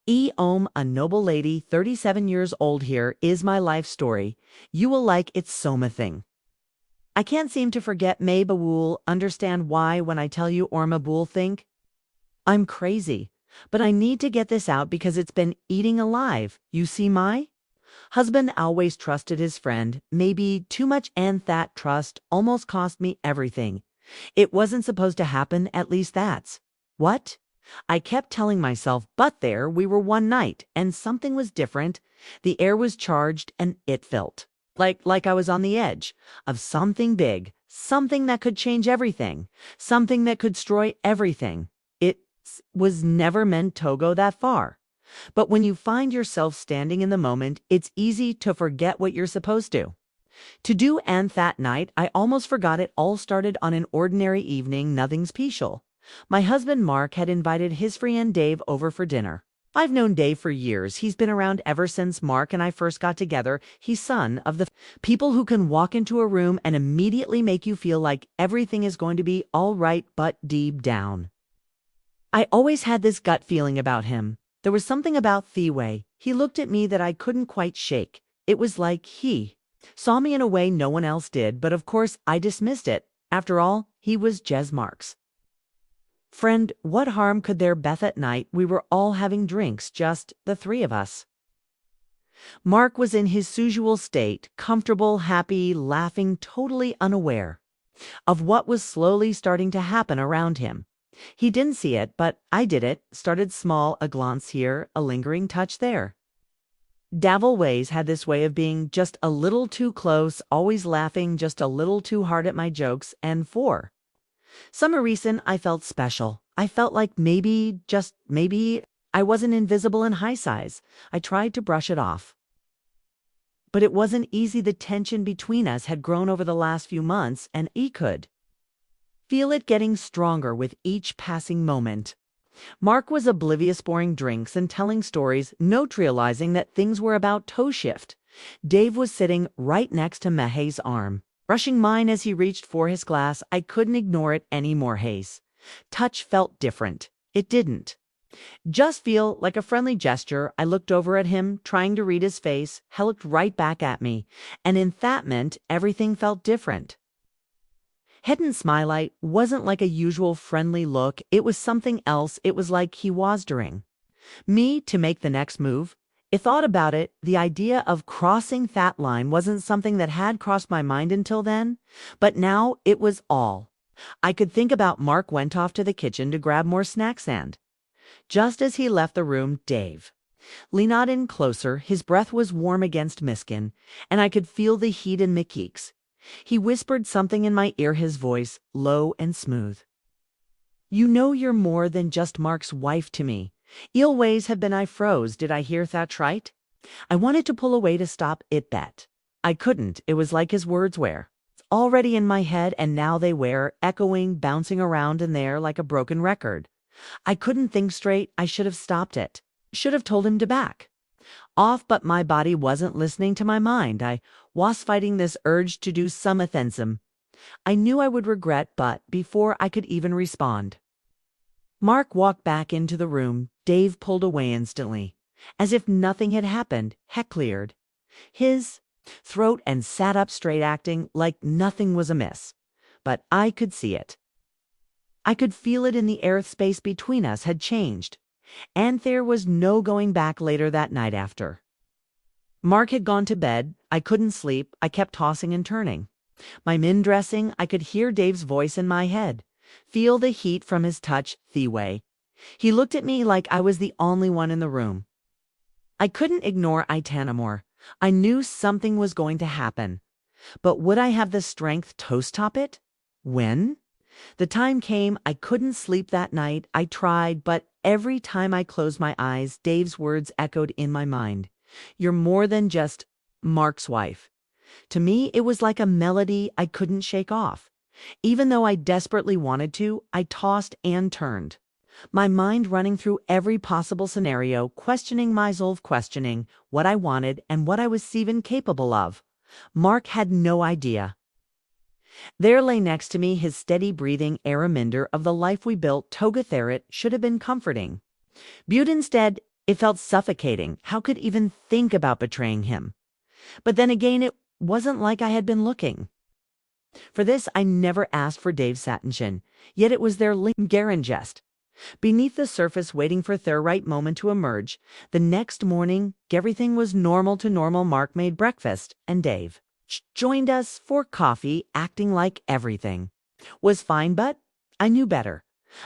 A noble lady, 37 years old here, is my life story. You will like it soma thing. I can't seem to forget may Bawool understand why when I tell you Orma Bool think. I'm crazy, but I need to get this out because it's been eating alive. You see my husband always trusted his friend, maybe too much, and that trust almost cost me everything. It wasn't supposed to happen, at least that's what I kept telling myself, but there we were one night, and something was different. The air was charged, and it felt like I was on the edge of something big, something that could change everything, something that could destroy everything. It was never meant to go that far. But when you find yourself standing in the moment, it's easy to forget what you're supposed to do. And that night, I almost forgot it all started on an ordinary evening, nothing special. My husband Mark had invited his friend Dave over for dinner. I've known Dave for years. He's been around ever since Mark and I first got together. He's son of the people who can walk into a room and immediately make you feel like everything is going to be all right, but deep down, I always had this gut feeling about him. There was something about the way he looked at me that I couldn't quite shake. It was like he saw me in a way no one else did, but of course I dismissed it. After all, he was Jez Mark's friend. What harm could there be? At night we were all having drinks, just the three of us. Mark was in his usual state, comfortable, happy, laughing, totally unaware of what was slowly starting to happen around him. He didn't see it, but I did it. Started small, a glance here, a lingering touch there. Davil Ways had this way of being just a little too close, always laughing just a little too hard at my jokes, and for some reason I felt special. I felt like maybe, just maybe, I wasn't invisible in high size. I tried to brush it off, but it wasn't easy. The tension between us had grown over the last few months, and he could feel it getting stronger with each passing moment. Mark was oblivious, pouring drinks and telling stories, not realizing that things were about to shift. Dave was sitting right next to Mehay's arm, brushing mine as he reached for his glass. I couldn't ignore it anymore. Hayes' touch felt different. It didn't just feel like a friendly gesture. I looked over at him, trying to read his face. He looked right back at me, and in that moment, everything felt different. Hadn't smiley wasn't like a usual friendly look. It was something else. It was like he was daring me to make the next move. I thought about it. The idea of crossing that line wasn't something that had crossed my mind until then, but now it was all I could think about. Mark went off to the kitchen to grab more snacks, and just as he left the room, Dave leaned in closer. His breath was warm against my skin, and I could feel the heat in my cheeks. He whispered something in my ear, his voice low and smooth. You know you're more than just Mark's wife to me. Always have been. I froze. Did I hear that right? I wanted to pull away to stop it, but I couldn't. It was like his words were already in my head, and now they were echoing, bouncing around in there like a broken record. I couldn't think straight. I should have stopped it. Should have told him to back off, but my body wasn't listening to my mind. I was fighting this urge to do something I knew I would regret, but before I could even respond, Mark walked back into the room. Dave pulled away instantly, as if nothing had happened. He cleared his throat and sat up straight, acting like nothing was amiss. But I could see it. I could feel it in the air. Space between us had changed, and there was no going back. Later that night, after Mark had gone to bed, I couldn't sleep. I kept tossing and turning. My dressing, I could hear Dave's voice in my head, feel the heat from his touch. The way he looked at me, like I was the only one in the room. I couldn't ignore it anymore. I knew something was going to happen, but would I have the strength to stop it? When the time came, I couldn't sleep that night. I tried, but every time I closed my eyes, Dave's words echoed in my mind. You're more than just Mark's wife. To me, it was like a melody I couldn't shake off. Even though I desperately wanted to, I tossed and turned, my mind running through every possible scenario, questioning myself, questioning what I wanted and what I was even capable of. Mark had no idea. There lay next to me, his steady breathing, a reminder of the life we built. Toga Therit should have been comforting, but instead It felt suffocating. How could even think about betraying him? But then again, it wasn't like I had been looking. For this, I never asked for Dave's attention, yet it was there lingering jest. Beneath the surface, waiting for their right moment to emerge. The next morning, everything was normal to normal. Mark made breakfast, and Dave joined us for coffee, acting like everything was fine, but I knew better.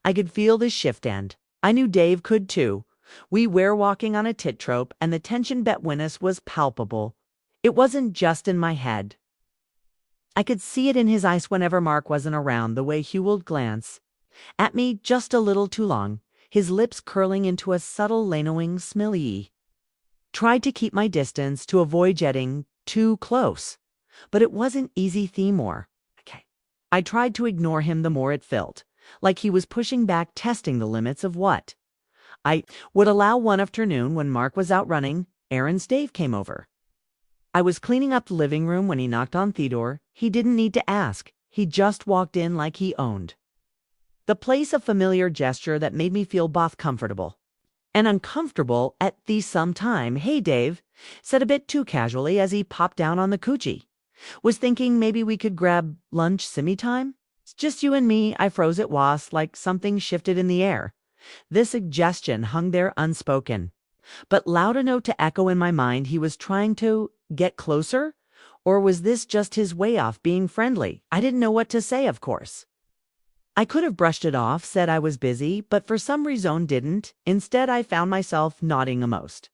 I could feel the shift end. I knew Dave could too. We were walking on a tightrope, and the tension between us was palpable. It wasn't just in my head. I could see it in his eyes whenever Mark wasn't around, the way he would glance at me just a little too long, his lips curling into a subtle lanowing smile. Tried to keep my distance to avoid getting too close, but it wasn't easy. The more I tried to ignore him, the more it felt like he was pushing back, testing the limits of what I would allow. One afternoon, when Mark was out running errands, Dave came over. I was cleaning up the living room when he knocked on the door. He didn't need to ask. He just walked in like he owned the place, a familiar gesture that made me feel both comfortable and uncomfortable at the same time. "Hey, Dave," said a bit too casually as he popped down on the coochie. "Was thinking maybe we could grab lunch simi time? It's just you and me." I froze. It was like something shifted in the air. This suggestion hung there unspoken, but loud enough to echo in my mind. He was trying to get closer, or was this just his way of being friendly? I didn't know what to say, of course. I could have brushed it off, said I was busy, but for some reason didn't. Instead, I found myself nodding almost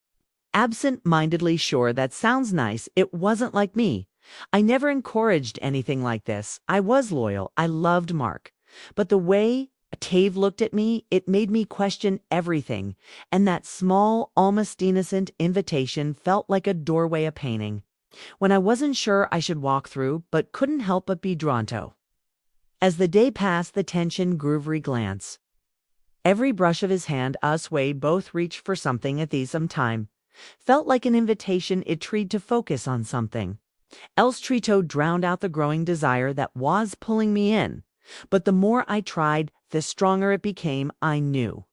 absent-mindedly. Sure, that sounds nice. It wasn't like me. I never encouraged anything like this. I was loyal. I loved Mark. But the way Dave looked at me, it made me question everything. And that small, almost innocent invitation felt like a doorway, a painting when I wasn't sure I should walk through, but couldn't help but be drawn to. As the day passed, the tension grew. Every glance, every brush of his hand, us way both reached for something at the same time, felt like an invitation. It tried to focus on something else. Trito drowned out the growing desire that was pulling me in. But the more I tried, the stronger it became. I knew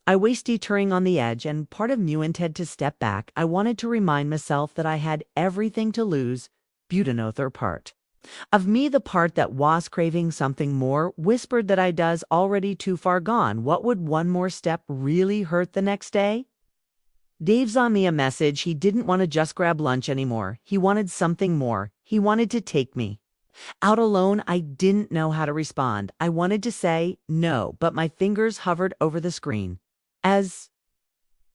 I was teetering on the edge, and part of me wanted to step back. I wanted to remind myself that I had everything to lose. But another part of me, the part that was craving something more, whispered that I was already too far gone. What would one more step really hurt? The next day, Dave's on me a message. He didn't want to just grab lunch anymore. He wanted something more. He wanted to take me out alone. I didn't know how to respond. I wanted to say no, but my fingers hovered over the screen as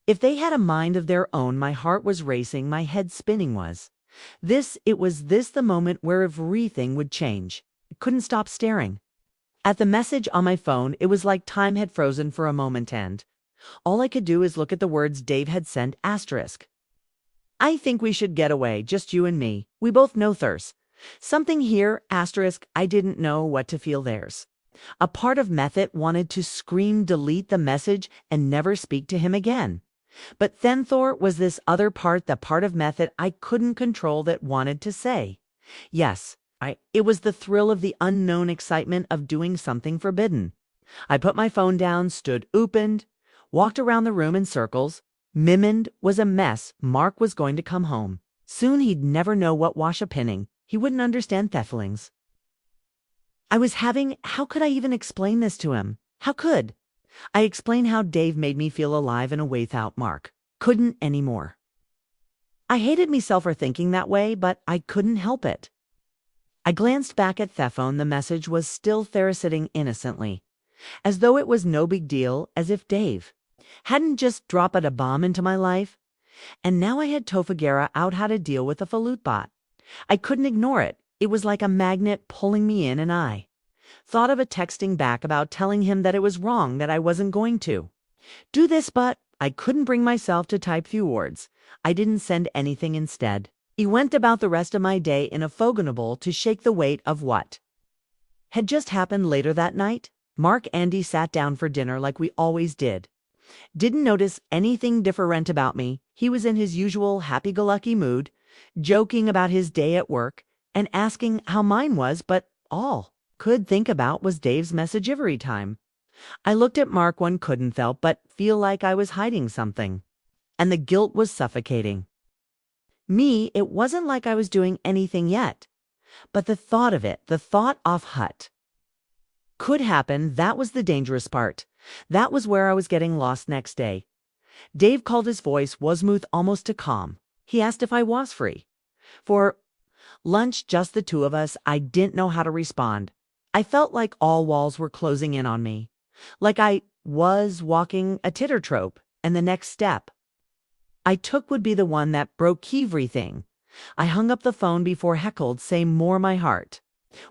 if they had a mind of their own. My heart was racing, my head spinning. It was the moment where everything would change. I couldn't stop staring at the message on my phone. It was like time had frozen for a moment, and all I could do is look at the words Dave had sent. Asterisk. "I think we should get away, just you and me. We both know there's something here." Asterisk. I didn't know what to feel. There's a part of Method wanted to scream, delete the message, and never speak to him again. But then Thor was this other part, the part of Method I couldn't control, that wanted to say yes. It was the thrill of the unknown, excitement of doing something forbidden. I put my phone down, stood opened, walked around the room in circles. Mimind was a mess. Mark was going to come home soon. He'd never know what wash a pinning. He wouldn't understand feelings how could I even explain this to him? How could I explain how Dave made me feel alive in a way without Mark? Couldn't anymore. I hated myself for thinking that way, but I couldn't help it. I glanced back at the phone. The message was still there, sitting innocently, as though it was no big deal, as if Dave hadn't just dropped a bomb into my life. And now I had to figure out how to deal with the flute bot. I couldn't ignore it. It was like a magnet pulling me in, and I thought of texting back about telling him that it was wrong, that I wasn't going to do this, but I couldn't bring myself to type few words. I didn't send anything. Instead, I went about the rest of my day in a unable to shake the weight of what had just happened. Later that night, Mark and Andy sat down for dinner like we always did. Didn't notice anything different about me. He was in his usual happy-go-lucky mood, joking about his day at work and asking how mine was, but all could think about was Dave's message every time I looked at Mark. One couldn't help but feel like I was hiding something. and the guilt was suffocating. Me, it wasn't like I was doing anything yet. But the thought of it, the thought of Hut, could happen, that was the dangerous part. That was where I was getting lost next day. Dave called, his voice was smooth almost to calm. He asked if I was free. For lunch, just the two of us. I didn't know how to respond. I felt like all walls were closing in on me. Like I was walking a tightrope, and the next step I took would be the one that broke everything. I hung up the phone before heckled say more my heart.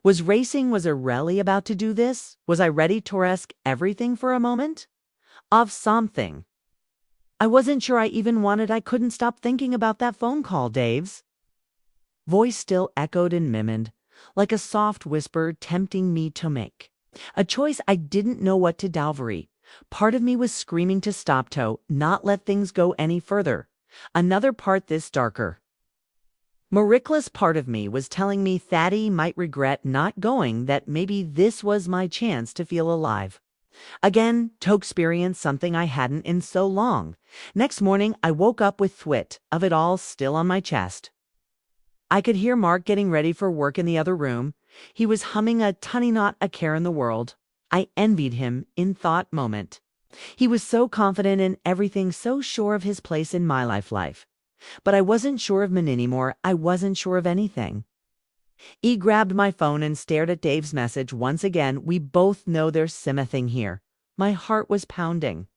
Was racing, was I really about to do this? Was I ready to risk everything for a moment? Of something. I wasn't sure I even wanted. I couldn't stop thinking about that phone call. Dave's voice still echoed and mimicked, like a soft whisper tempting me to make a choice I didn't know what to do. Part of me was screaming to stop, to not let things go any further. Another part, this darker, more reckless part of me, was telling me Thaddy might regret not going, that maybe this was my chance to feel alive again, to experience something I hadn't in so long. Next morning, I woke up with thwit of it all still on my chest. I could hear Mark getting ready for work in the other room. He was humming a tunny, not a care in the world. I envied him in thought moment. He was so confident in everything, so sure of his place in my life. But I wasn't sure of Min anymore. I wasn't sure of anything. E grabbed my phone and stared at Dave's message once again. We both know there's something here. My heart was pounding.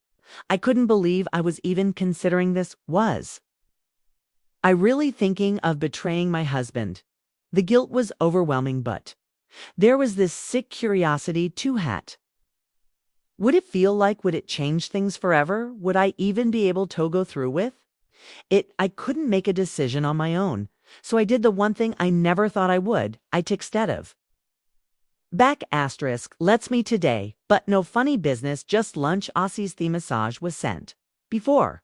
I couldn't believe I was even considering this. Was I really thinking of betraying my husband? The guilt was overwhelming, but there was this sick curiosity too. Would it feel like, would it change things forever? Would I even be able to go through with it? I couldn't make a decision on my own. So I did the one thing I never thought I would. I took instead of back asterisk lets me today, but no funny business, just lunch. Aussie's theme massage was sent. Before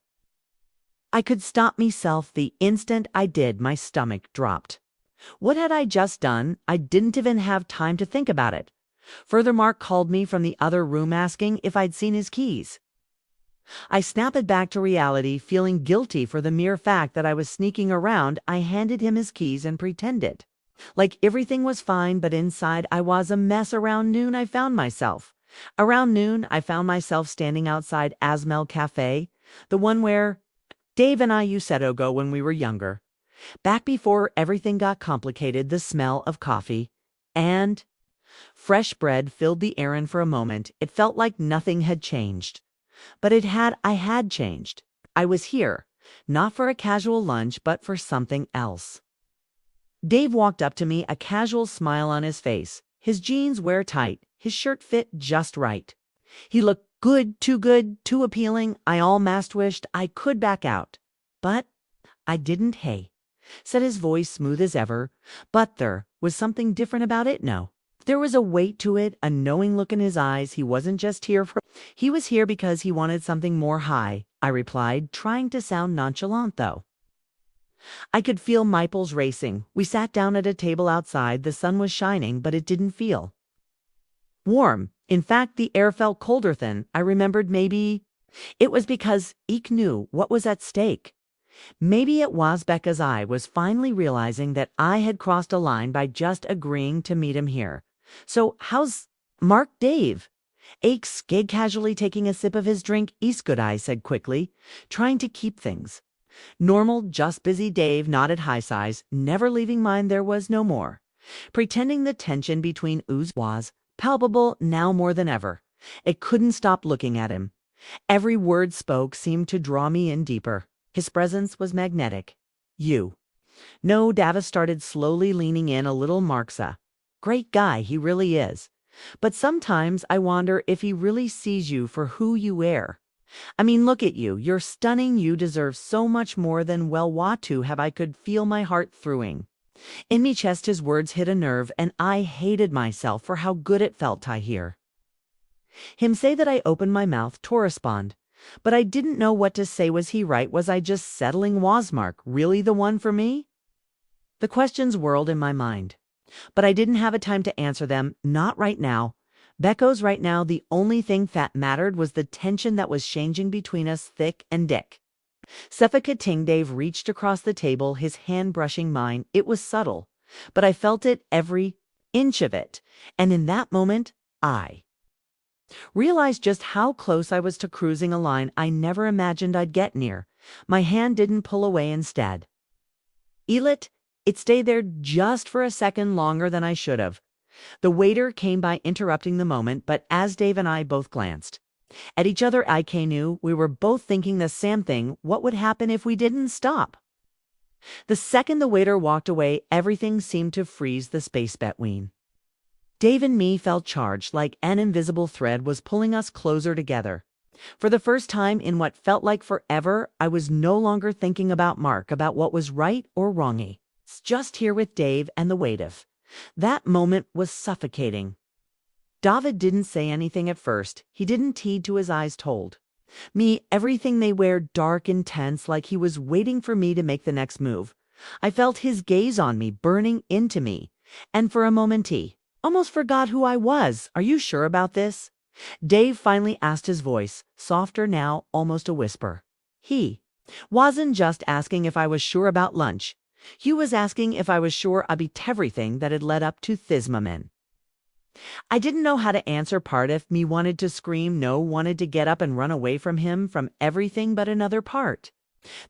I could stop myself, the instant I did, my stomach dropped. What had I just done? I didn't even have time to think about it. Further, Mark called me from the other room asking if I'd seen his keys. I snapped back to reality, feeling guilty for the mere fact that I was sneaking around. I handed him his keys and pretended like everything was fine, but inside I was a mess. Around noon I found myself standing outside Asmel Cafe, the one where Dave and I used to go when we were younger. Back before everything got complicated, the smell of coffee and fresh bread filled the air, and for a moment it felt like nothing had changed. But I had changed. I was here, not for a casual lunch, but for something else. Dave walked up to me, a casual smile on his face. His jeans were tight, his shirt fit just right. He looked good, too appealing. I almost wished I could back out. But I didn't. Hey, said his voice smooth as ever. But there was something different about it. No. There was a weight to it, a knowing look in his eyes. He wasn't just here he was here because he wanted something more. High, I replied, trying to sound nonchalant though. I could feel my pulse racing. We sat down at a table outside. The sun was shining, but it didn't feel warm. In fact, the air felt colder than I remembered. Maybe it was because Eek knew what was at stake. Maybe it was because I was finally realizing that I had crossed a line by just agreeing to meet him here. So how's Mark? Dave aches, casually taking a sip of his drink. East good, I said quickly, trying to keep things normal. Just busy. Dave nodded, high size, never leaving mine. There was no more pretending. The tension between us was palpable now more than ever. It couldn't stop looking at him. Every word spoke seemed to draw me in deeper. His presence was magnetic. You know, Davis started slowly leaning in a little. Mark's a great guy, he really is. But sometimes I wonder if he really sees you for who you are. I mean, look at you. You're stunning. You deserve so much more than well what to have. I could feel my heart throwing in me chest. His words hit a nerve, and I hated myself for how good it felt to hear him say that. I opened my mouth to respond, but I didn't know what to say. Was he right? Was I just settling? Was Mark really the one for me? The questions whirled in my mind, but I didn't have a time to answer them. Not right now. Becco's right now. The only thing that mattered was the tension that was changing between us, thick and dick. Suffocating. Dave reached across the table, his hand brushing mine. It was subtle, but I felt it, every inch of it. And in that moment, I realized just how close I was to cruising a line I never imagined I'd get near. My hand didn't pull away, instead. It stayed there just for a second longer than I should have. The waiter came by, interrupting the moment, but as Dave and I both glanced at each other, I knew we were both thinking the same thing. What would happen if we didn't stop? The second the waiter walked away, everything seemed to freeze. The space between Dave and me felt charged, like an invisible thread was pulling us closer together. For the first time in what felt like forever, I was no longer thinking about Mark, about what was right or wrong. Just here with Dave, and the weight of that moment was suffocating. David didn't say anything at first. He didn't heed to his eyes told me everything. They were dark, intense, like he was waiting for me to make the next move. I felt his gaze on me, burning into me, and for a moment he almost forgot who I was. "Are you sure about this?" Dave finally asked, his voice softer now, almost a whisper. He wasn't just asking if I was sure about lunch. He was asking if I was sure about everything that had led up to Thismaman. I didn't know how to answer. Part of me wanted to scream no, wanted to get up and run away from him, from everything, but another part,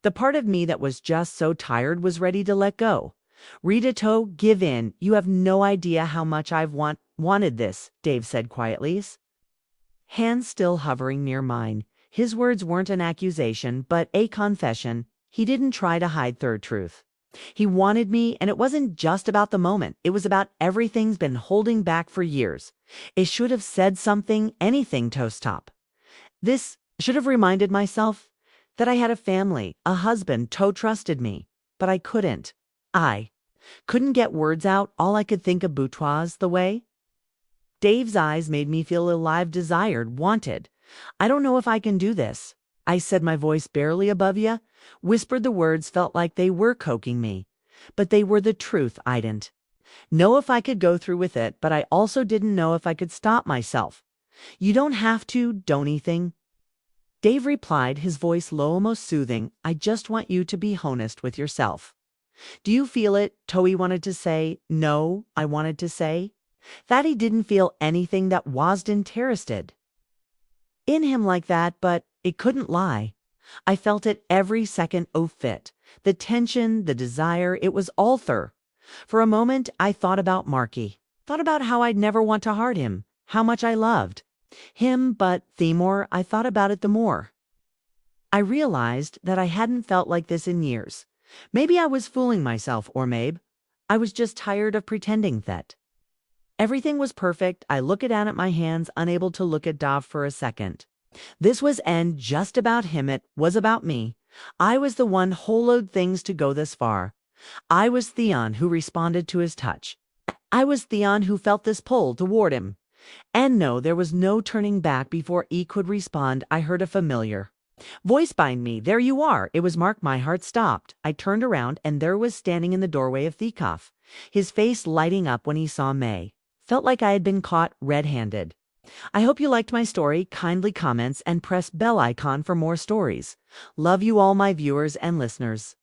the part of me that was just so tired, was ready to let go. "Rita, to give in. You have no idea how much I've wanted this," Dave said quietly, hands still hovering near mine. His words weren't an accusation, but a confession. He didn't try to hide their truth. He wanted me, and it wasn't just about the moment. It was about everything's been holding back for years. It should have said something, anything to stop this. Should have reminded myself that I had a family, a husband. To trusted me, but I couldn't. I couldn't get words out. All I could think about was the way Dave's eyes made me feel alive, desired, wanted. "I don't know if I can do this," I said, my voice barely above ya. Whispered. The words felt like they were coaxing me, but they were the truth. I didn't know if I could go through with it, but I also didn't know if I could stop myself. "You don't have to, don't anything," Dave replied, his voice low, almost soothing. "I just want you to be honest with yourself. Do you feel it?" Toei wanted to say. No, I wanted to say that he didn't feel anything, that wasn't interested in him like that, but it couldn't lie. I felt it every second. Oh, fit. The tension, the desire, it was all there. For a moment, I thought about Marky. Thought about how I'd never want to hurt him, how much I loved him, but the more I thought about it, the more I realized that I hadn't felt like this in years. Maybe I was fooling myself, or maybe I was just tired of pretending that everything was perfect. I looked down at my hands, unable to look at Dav for a second. This was just about him. It was about me. I was the one who allowed things to go this far. I was Theon, who responded to his touch. I was Theon, who felt this pull toward him. And no, there was no turning back. Before he could respond, I heard a familiar voice behind me. "There you are." It was Mark. My heart stopped. I turned around, and there was standing in the doorway of Thekov, his face lighting up when he saw May. Felt like I had been caught red-handed. I hope you liked my story. Kindly comments and press bell icon for more stories. Love you all, my viewers and listeners.